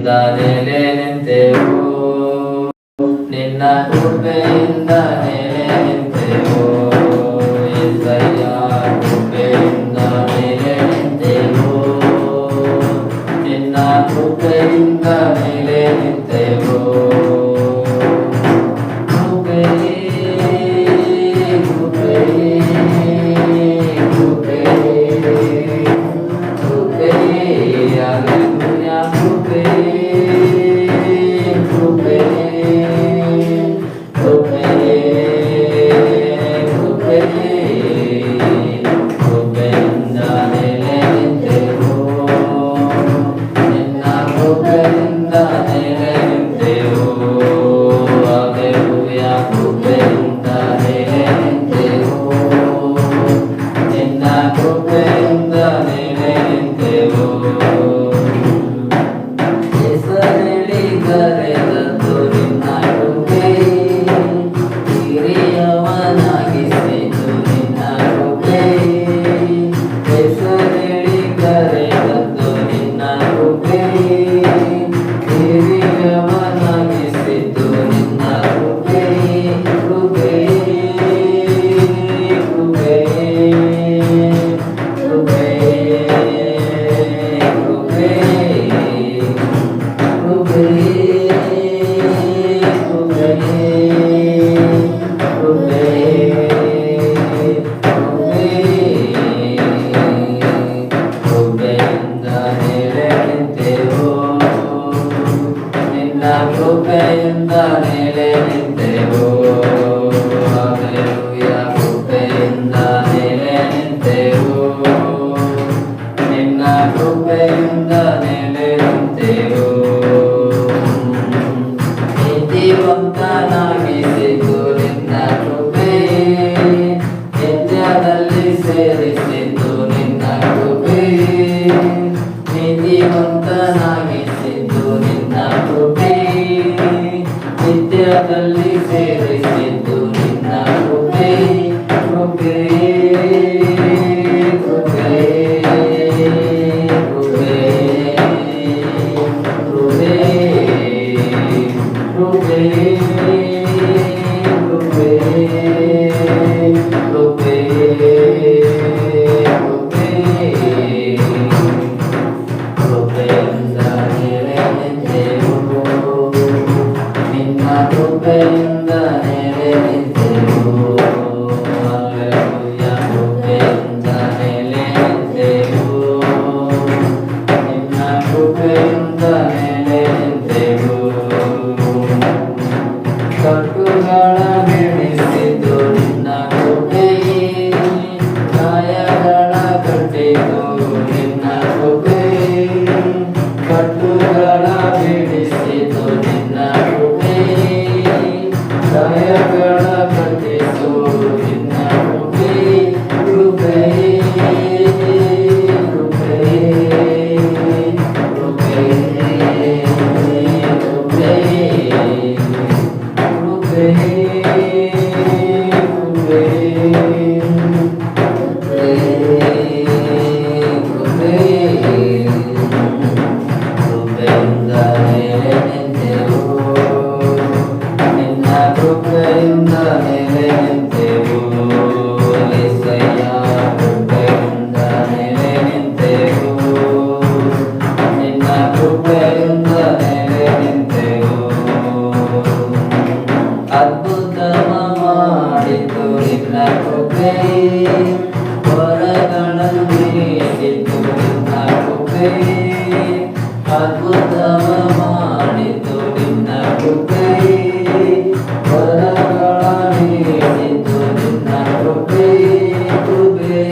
ನೆಲೆ ನಿಂತೆವು ನಿನ್ನ ಕೃಪೆಯಿಂದ ನೆಲೆ ನಿಂತೆವು ಏಸಯ್ಯ ಕೃಪೆಯಿಂದ ನೆಲೆ ನಿಂತೆವು ನಿನ್ನ ಕೃಪೆಯಿಂದ ನೆಲೆ ನಿಂತೆವು ಕೃಪೆಯಿಂದ ನೆಲೆ ನಿಂತೆವು ಹಲ್ಲೆಲೂಯಾ ಕೃಪೆಯಿಂದ ನೆಲೆ ನಿಂತೆವು ನಿನ್ನ ಕೃಪೆಯಿಂದ ನೆಲೆ ನಿಂತೆವು ನೀತಿವಂತನಾಗಿಸಿತು ನಿನ್ನ ಕೃಪೆ ನಿತ್ಯದಲ್ಲಿ ಸೇರಿಸಿತು ನಿನ್ನ ಕೃಪೆ ನೀತಿವಂತನಾಗಿಸಿತು ನಿನ್ನ ಕೃಪೆ ನಿತ್ಯದಲ್ಲಿ ಸೇರಿಸಿತು ನಿನ್ನ ಕೃಪೆ ಕೃಪೆ ಕೃಪೆ ಕೃಪೆ ಕೃಪೆ ಕೃಪೆ ಕೃಪೆ ಕೃಪೆಯಿಂದ ನೆಲೆ ನಿಂತೆವು ನಿನ್ನ ಕೃಪೆಯಿಂದ ನೆಲೆ ನಿಂತೆವು ಹಲ್ಲೆಲೂಯಾ ಕೃಪೆಯಿಂದ ನೆಲೆ ನಿಂತೆವು ನಿನ್ನ ಕೃಪೆಯಿಂದ ನೆಲೆ ನಿಂತೆವು ಕಟ್ಟುಗಳ ಬಿಡಿಸಿತು ನಿನ್ನ ಕೃಪೆಯೇ ಗಾಯಗಳ ಕಟ್ಟಿತು ನಿನ್ನ ಕೃಪೆ ಕಟ್ಟುಗಳ ಬಿಡಿಸಿತು ನಿನ್ನ ಕೃಪೆ ಗಾಯಗಳ ಕಟ್ಟಿತು ನಿನ್ನ ಕೃಪೆ ಕೃಪೆ ಕೃಪೆ ಕೃಪೆ ಕೃಪೆಯಿಂದ ನೆಲೆ ನಿಂತೆವು ನಿನ್ನ ಕೃಪೆಯಿಂದ ನೆಲೆ ನಿಂತೆವು ಏಸಯ್ಯ ಕೃಪೆಯಿಂದ ನೆಲೆ ನಿಂತೆವು ನಿನ್ನ ಕೃಪೆಯಿಂದ ನೆಲೆ ನಿಂತೆವು ಅದ್ಭುತವ ಮಾಡಿತು ನಿನ್ನ ಕೃಪೆ ವರಗಳನ್ನು ನೀಡಿತು ನಿನ್ನ ಕೃಪೆ ಅದ್ಭುತವ ಮಾಡಿತು ನಿನ್ನ ಕೃಪೆ ವರಗಳ ನೀಡಿತು ನಿನ್ನ ಕೃಪೆ ಕೃಪೆ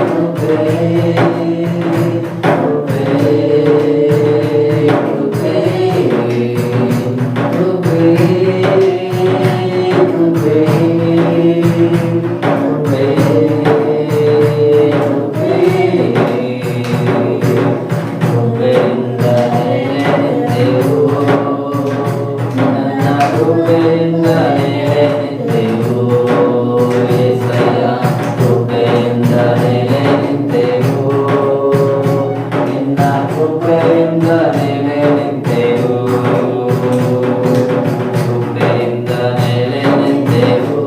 ಕೃಪೆ ಕೃಪೆ ಕೃಪೆ ಕೃಪೆಯಿಂದ ನೆಲೆ ನಿಂತೆವು ನೆಲೆ ನಿಂತೆವು ಕೃಪೆಯಿಂದ ನೆಲೆ ನಿಂತೆವು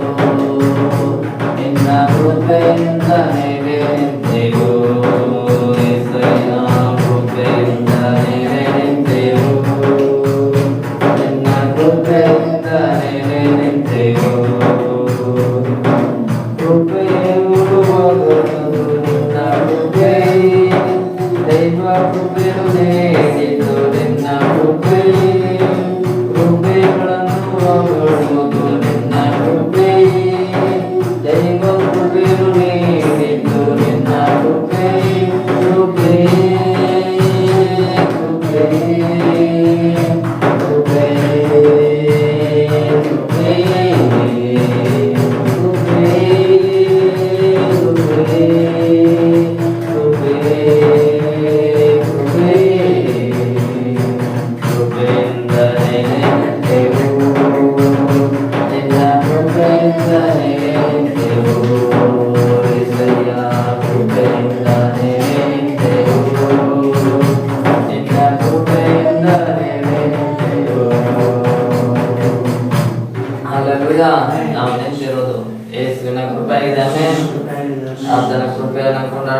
ನಿನ್ನ ಕೃಪೆಯಿಂದ ನೆಲೆ ನಿಂತೆವು యేసయ్యా ಕೃಪೆಯಿಂದ ನೆಲೆ ನಿಂತೆವು ನಿನ್ನ ಕೃಪೆಯಿಂದ ನೆಲೆ ನಿಂತೆವು ಕೃಪೆಯು ಒದಗಿತು ನಿನ್ನ ಕೃಪೆ ದೈವ ಕೃಪೆಯು ನೀಡಿತು ನಿನ್ನ ಕೃಪೆ ಕೃಪೆಗಳನ್ನು ಹೊಗಳುವುದು ನಿನ್ನ ಕೃಪೆ ದೈವ ಕೃಪೆಯು ನೀಡಿತು ನಿನ್ನ ಕೃಪೆ ಕೃಪೆ ಕೃಪೆ ಕೃಪೆ ನಾವು ನೆನೆಸಿರೋದು ಯೇಸುವಿನ ಕೃಪೆ ಆಗಿದೆ ಆತನ ಕೃಪೆಯನ್ನು ಕೊಂಡಾಡ